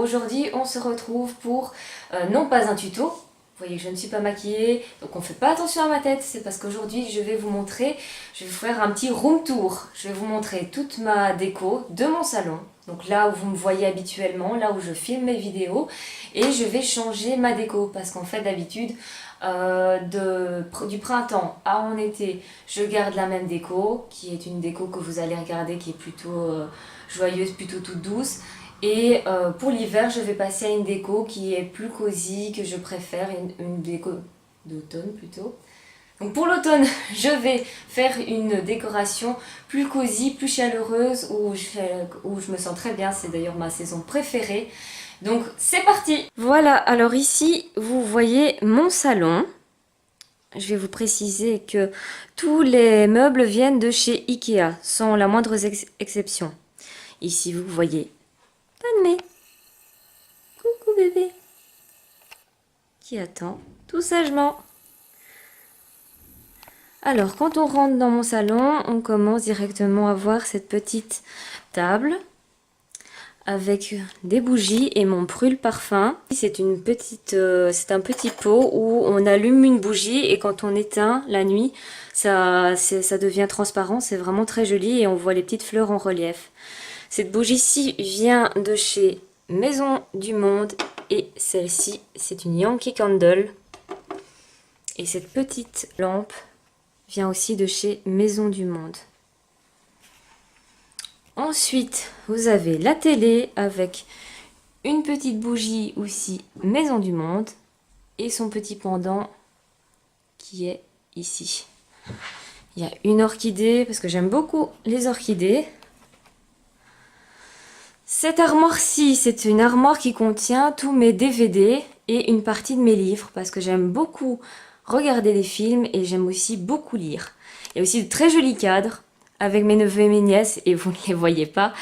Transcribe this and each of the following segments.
aujourd'hui on se retrouve pour non pas un tuto. Vous voyez que je ne suis pas maquillée, donc on ne fait pas attention à ma tête, c'est parce qu'aujourd'hui je vais vous montrer, je vais vous faire un petit room tour. Je vais vous montrer toute ma déco de mon salon, donc là où vous me voyez habituellement, là où je filme mes vidéos, et je vais changer ma déco, parce qu'en fait d'habitude, du printemps à en été, je garde la même déco, qui est une déco que vous allez regarder, qui est plutôt joyeuse, plutôt toute douce. Et pour l'hiver, je vais passer à une déco qui est plus cosy, que je préfère, une déco d'automne plutôt. Donc pour l'automne, je vais faire une décoration plus cosy, plus chaleureuse, où je me sens très bien, c'est d'ailleurs ma saison préférée. Donc c'est parti! Voilà, alors ici, vous voyez mon salon. Je vais vous préciser que tous les meubles viennent de chez Ikea, sans la moindre exception. Ici, vous voyez Padmé. Coucou bébé. Qui attend tout sagement. Alors, quand on rentre dans mon salon, on commence directement à voir cette petite table avec des bougies et mon brûle-parfum. C'est un petit pot où on allume une bougie et quand on éteint la nuit, ça devient transparent. C'est vraiment très joli et on voit les petites fleurs en relief. Cette bougie-ci vient de chez Maison du Monde et celle-ci, c'est une Yankee Candle. Et cette petite lampe vient aussi de chez Maison du Monde. Ensuite, vous avez la télé avec une petite bougie aussi Maison du Monde et son petit pendant qui est ici. Il y a une orchidée parce que j'aime beaucoup les orchidées. Cette armoire-ci, c'est une armoire qui contient tous mes DVD et une partie de mes livres parce que j'aime beaucoup regarder des films et j'aime aussi beaucoup lire. Il y a aussi de très jolis cadres avec mes neveux et mes nièces et vous ne les voyez pas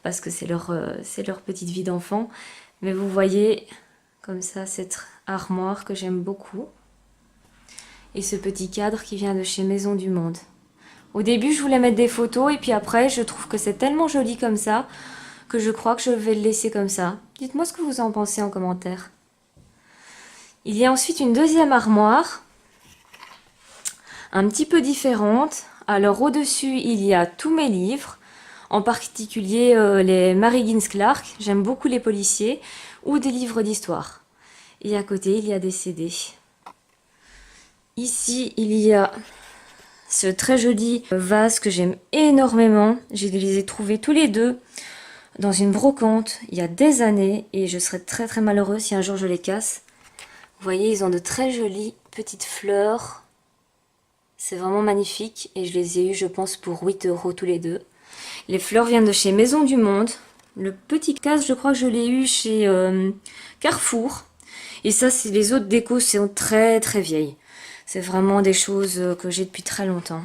parce que c'est leur petite vie d'enfant. Mais vous voyez comme ça cette armoire que j'aime beaucoup et ce petit cadre qui vient de chez Maison du Monde. Au début, je voulais mettre des photos et puis après, je trouve que c'est tellement joli comme ça que je crois que je vais le laisser comme ça. Dites-moi ce que vous en pensez en commentaire. Il y a ensuite une deuxième armoire, un petit peu différente. Alors au-dessus, il y a tous mes livres, en particulier les Mary Higgins Clark, j'aime beaucoup les policiers, ou des livres d'histoire. Et à côté, il y a des CD. Ici, il y a ce très joli vase que j'aime énormément. Je les ai trouvés tous les deux dans une brocante il y a des années et je serais très très malheureuse si un jour je les casse. Vous voyez, ils ont de très jolies petites fleurs. C'est vraiment magnifique et je les ai eus, je pense, pour 8 € tous les deux. Les fleurs viennent de chez Maison du Monde. Le petit casque, je crois que je l'ai eu chez Carrefour. Et ça, c'est les autres décos, sont très très vieilles. C'est vraiment des choses que j'ai depuis très longtemps.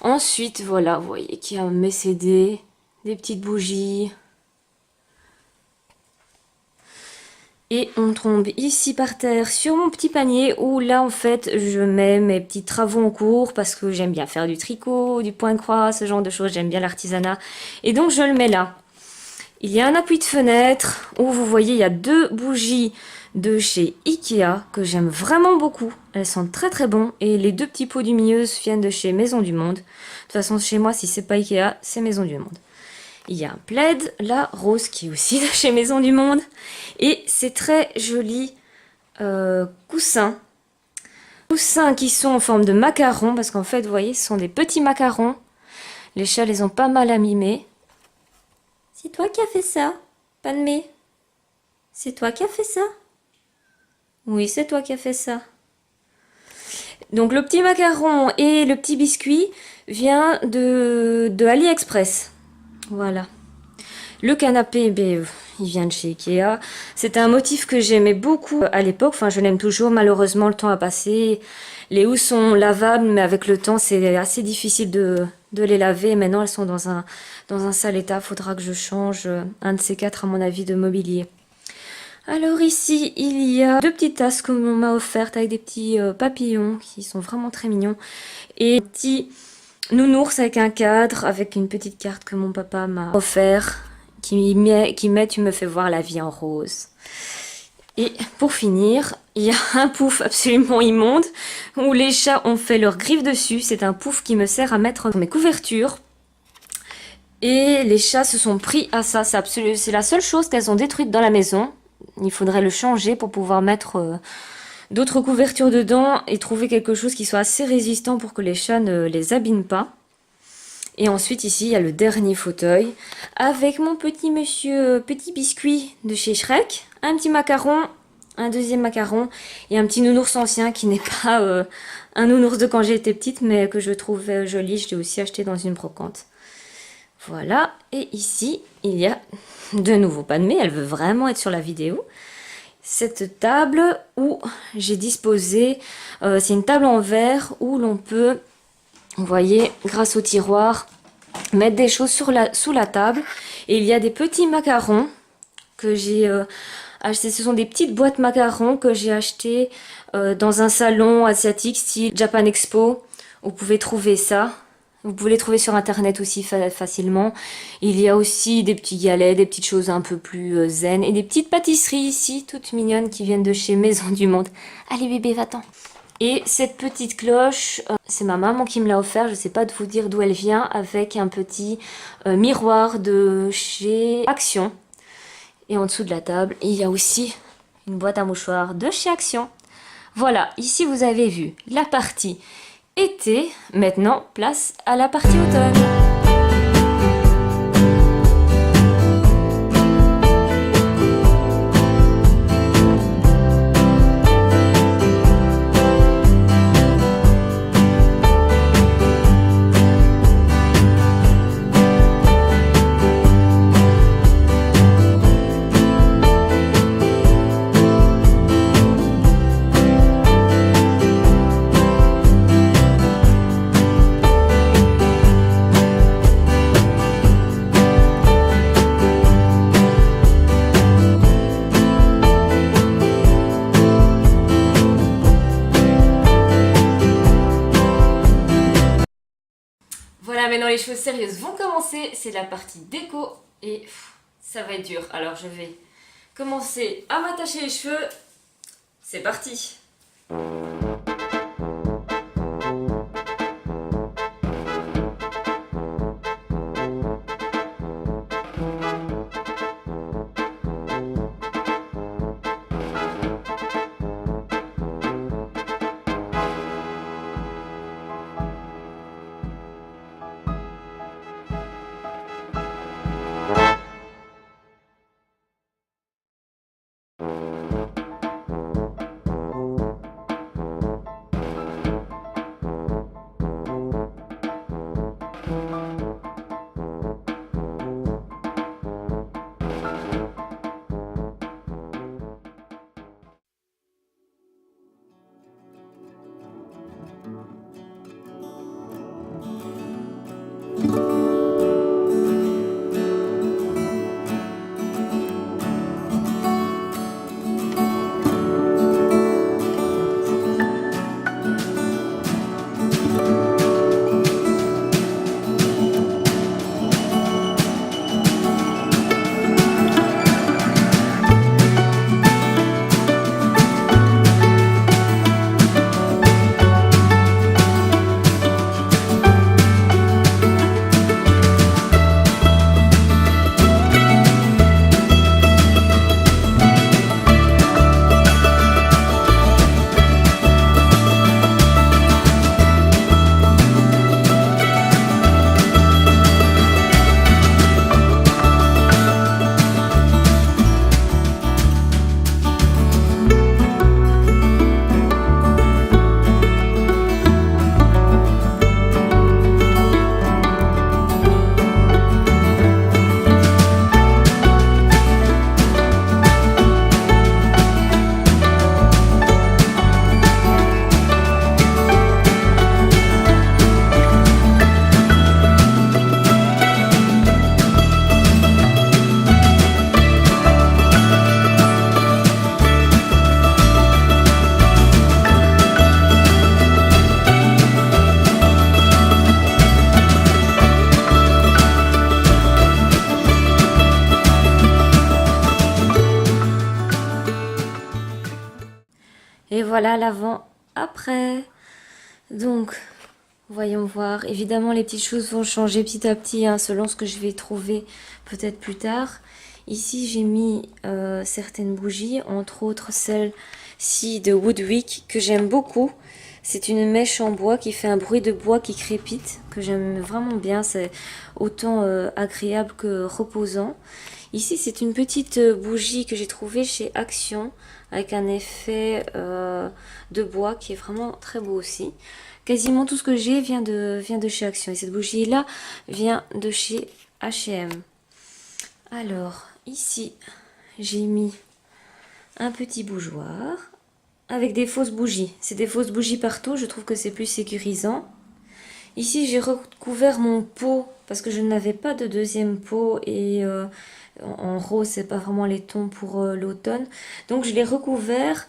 Ensuite, voilà, vous voyez qu'il y a mes CD, des petites bougies. Et on tombe ici par terre sur mon petit panier où là en fait je mets mes petits travaux en cours parce que j'aime bien faire du tricot, du point de croix, ce genre de choses, j'aime bien l'artisanat. Et donc je le mets là. Il y a un appui de fenêtre où vous voyez il y a deux bougies de chez Ikea que j'aime vraiment beaucoup. Elles sont très très bonnes et les deux petits pots lumineuses viennent de chez Maison du Monde. De toute façon chez moi si c'est pas Ikea, c'est Maison du Monde. Il y a un plaid, là, rose, qui est aussi de chez Maison du Monde. Et ces très jolis coussins. Coussins qui sont en forme de macarons, parce qu'en fait, vous voyez, ce sont des petits macarons. Les chats les ont pas mal amimés. C'est toi qui as fait ça, Padmé? C'est toi qui as fait ça? Oui, c'est toi qui as fait ça. Donc le petit macaron et le petit biscuit vient de AliExpress. Voilà. Le canapé, il vient de chez Ikea. C'était un motif que j'aimais beaucoup à l'époque. Enfin, je l'aime toujours. Malheureusement, le temps a passé. Les housses sont lavables, mais avec le temps, c'est assez difficile de les laver. Maintenant, elles sont dans un sale état. Faudra que je change un de ces quatre, à mon avis, de mobilier. Alors ici, il y a deux petites tasses que l'on m'a offertes avec des petits papillons qui sont vraiment très mignons. Et un petit nounours avec un cadre, avec une petite carte que mon papa m'a offert, qui met Tu me fais voir la vie en rose. Et pour finir, il y a un pouf absolument immonde où les chats ont fait leurs griffes dessus. C'est un pouf qui me sert à mettre dans mes couvertures. Et les chats se sont pris à ça. C'est la seule chose qu'elles ont détruite dans la maison. Il faudrait le changer pour pouvoir mettre d'autres couvertures dedans et trouver quelque chose qui soit assez résistant pour que les chats ne les abîment pas. Et ensuite ici il y a le dernier fauteuil avec mon petit monsieur petit biscuit de chez Shrek, un petit macaron, un deuxième macaron et un petit nounours ancien qui n'est pas un nounours de quand j'étais petite mais que je trouvais joli. Je l'ai aussi acheté dans une brocante. Voilà, et ici il y a de nouveau pas de mais, elle veut vraiment être sur la vidéo. Cette table où j'ai disposé, c'est une table en verre où l'on peut, vous voyez, grâce au tiroir, mettre des choses sous la table. Et il y a des petits macarons que j'ai achetés. Ce sont des petites boîtes macarons que j'ai achetées dans un salon asiatique style Japan Expo. Vous pouvez trouver ça. Vous pouvez les trouver sur internet aussi facilement. Il y a aussi des petits galets, des petites choses un peu plus zen. Et des petites pâtisseries ici, toutes mignonnes, qui viennent de chez Maison du Monde. Allez bébé, va-t'en. Et cette petite cloche, c'est ma maman qui me l'a offert. Je ne sais pas de vous dire d'où elle vient. Avec un petit miroir de chez Action. Et en dessous de la table, il y a aussi une boîte à mouchoirs de chez Action. Voilà, ici vous avez vu la partie été. Maintenant, place à la partie automne. Voilà, maintenant les choses sérieuses vont commencer. C'est la partie déco et ça va être dur. Alors je vais commencer à m'attacher les cheveux. C'est parti! voilà l'avant après. Donc, voyons voir. Évidemment, les petites choses vont changer petit à petit, hein, selon ce que je vais trouver peut-être plus tard. Ici, j'ai mis certaines bougies, entre autres celle-ci de Woodwick, que j'aime beaucoup. C'est une mèche en bois qui fait un bruit de bois qui crépite, que j'aime vraiment bien. C'est autant agréable que reposant. Ici, c'est une petite bougie que j'ai trouvée chez Action, avec un effet de bois qui est vraiment très beau aussi. Quasiment tout ce que j'ai vient de chez Action. Et cette bougie-là vient de chez H&M. Alors, ici, j'ai mis un petit bougeoir avec des fausses bougies. C'est des fausses bougies partout, je trouve que c'est plus sécurisant. Ici, j'ai recouvert mon pot parce que je n'avais pas de deuxième pot et en rose, c'est pas vraiment les tons pour l'automne. Donc, je l'ai recouvert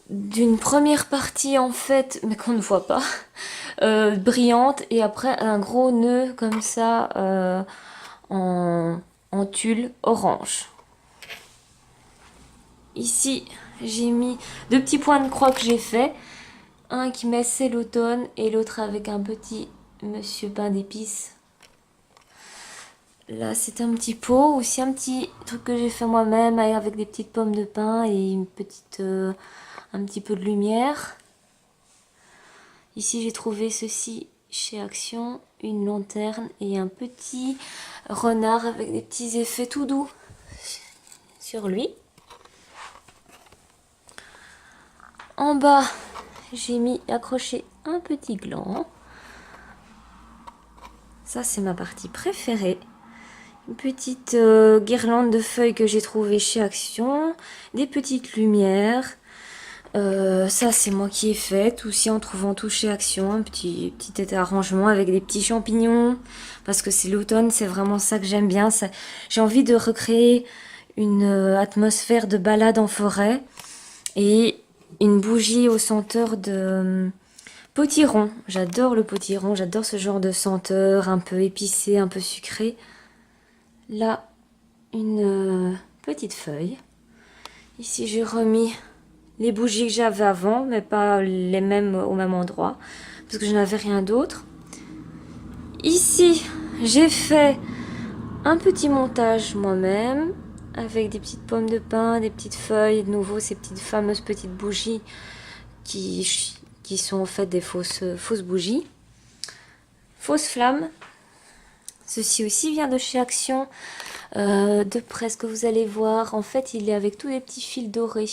d'une première partie en fait, mais qu'on ne voit pas, brillante, et après un gros nœud comme ça en tulle orange. Ici, j'ai mis deux petits points de croix que j'ai fait. Un qui met c'est l'automne et l'autre avec un petit monsieur pain d'épices. Là, c'est un petit pot, aussi un petit truc que j'ai fait moi-même avec des petites pommes de pin et une petite, un petit peu de lumière. Ici, j'ai trouvé ceci chez Action, une lanterne et un petit renard avec des petits effets tout doux sur lui. En bas, j'ai mis accroché un petit gland. Ça, c'est ma partie préférée. Une petite guirlande de feuilles que j'ai trouvée chez Action. Des petites lumières. Ça, c'est moi qui ai fait. Aussi en trouvant tout chez Action. Un petit arrangement avec des petits champignons. Parce que c'est l'automne, c'est vraiment ça que j'aime bien. J'ai envie de recréer une atmosphère de balade en forêt. Et une bougie au senteur de potiron. J'adore le potiron, j'adore ce genre de senteur un peu épicé, un peu sucré. Là, une petite feuille. Ici, j'ai remis les bougies que j'avais avant, mais pas les mêmes au même endroit, parce que je n'avais rien d'autre. Ici, j'ai fait un petit montage moi-même, avec des petites pommes de pin, des petites feuilles, de nouveau ces petites fameuses petites bougies qui sont en fait des fausses bougies. Fausses flammes. Ceci aussi vient de chez Action. De près, ce que vous allez voir, en fait, il est avec tous les petits fils dorés.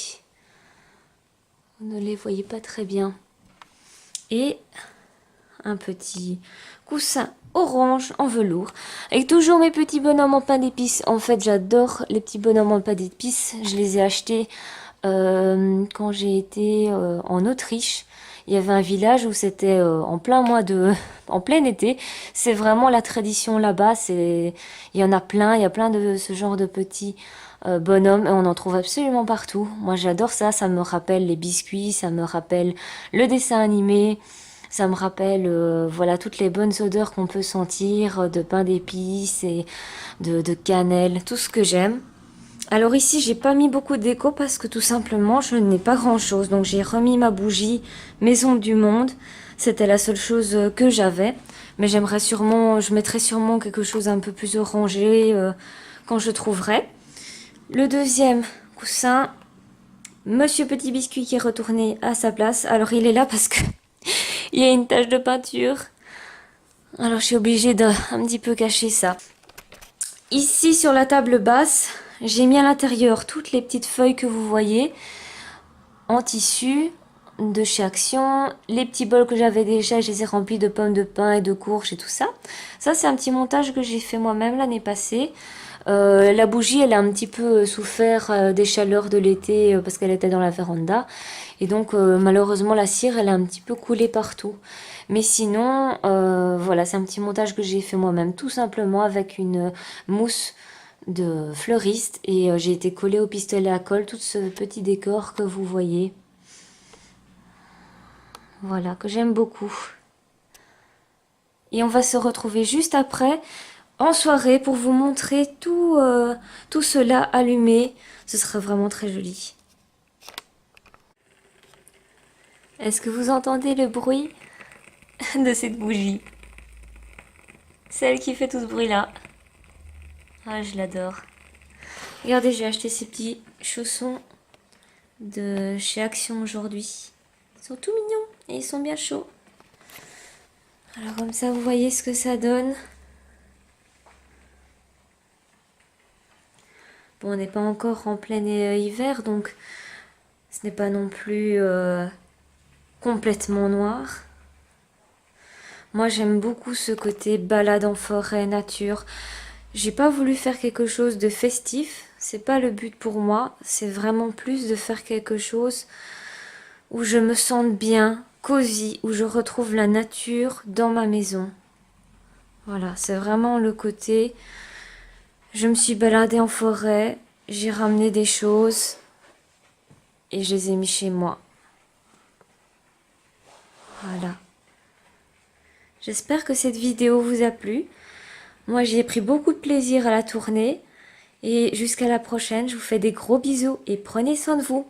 Vous ne les voyez pas très bien. Et un petit coussin orange en velours. Avec toujours mes petits bonhommes en pain d'épices. En fait, j'adore les petits bonhommes en pain d'épices. Je les ai achetés quand j'ai été en Autriche. Il y avait un village où c'était en plein été. C'est vraiment la tradition là-bas. Il y en a plein. Il y a plein de ce genre de petits bonhommes et on en trouve absolument partout. Moi, j'adore ça. Ça me rappelle les biscuits. Ça me rappelle le dessin animé. Ça me rappelle voilà toutes les bonnes odeurs qu'on peut sentir de pain d'épices et de cannelle. Tout ce que j'aime. Alors ici, j'ai pas mis beaucoup de déco parce que tout simplement, je n'ai pas grand-chose. Donc j'ai remis ma bougie Maison du Monde. C'était la seule chose que j'avais. Mais je mettrai sûrement quelque chose un peu plus orangé quand je trouverai. Le deuxième coussin, Monsieur Petit Biscuit qui est retourné à sa place. Alors il est là parce que il y a une tache de peinture. Alors je suis obligée d'un petit peu cacher ça. Ici sur la table basse, j'ai mis à l'intérieur toutes les petites feuilles que vous voyez en tissu de chez Action. Les petits bols que j'avais déjà, je les ai remplis de pommes de pin et de courges et tout ça. Ça, c'est un petit montage que j'ai fait moi-même l'année passée. La bougie, elle a un petit peu souffert des chaleurs de l'été parce qu'elle était dans la véranda. Et donc, malheureusement, la cire, elle a un petit peu coulé partout. Mais sinon, voilà, c'est un petit montage que j'ai fait moi-même, tout simplement avec une mousse de fleuriste. Et j'ai été collée au pistolet à colle tout ce petit décor que vous voyez. Voilà, que j'aime beaucoup. Et on va se retrouver juste après, en soirée, pour vous montrer tout cela allumé. Ce sera vraiment très joli. Est-ce que vous entendez le bruit de cette bougie? Celle qui fait tout ce bruit-là. Ah, je l'adore. Regardez, j'ai acheté ces petits chaussons de chez Action aujourd'hui. Ils sont tout mignons et ils sont bien chauds. Alors comme ça, vous voyez ce que ça donne. Bon, on n'est pas encore en plein hiver, donc ce n'est pas non plus complètement noir. Moi, j'aime beaucoup ce côté balade en forêt, nature. J'ai pas voulu faire quelque chose de festif, c'est pas le but pour moi, c'est vraiment plus de faire quelque chose où je me sente bien, cosy, où je retrouve la nature dans ma maison. Voilà, c'est vraiment le côté. Je me suis baladée en forêt, j'ai ramené des choses et je les ai mis chez moi. Voilà. J'espère que cette vidéo vous a plu. Moi, j'y ai pris beaucoup de plaisir à la tourner. Et jusqu'à la prochaine, je vous fais des gros bisous et prenez soin de vous.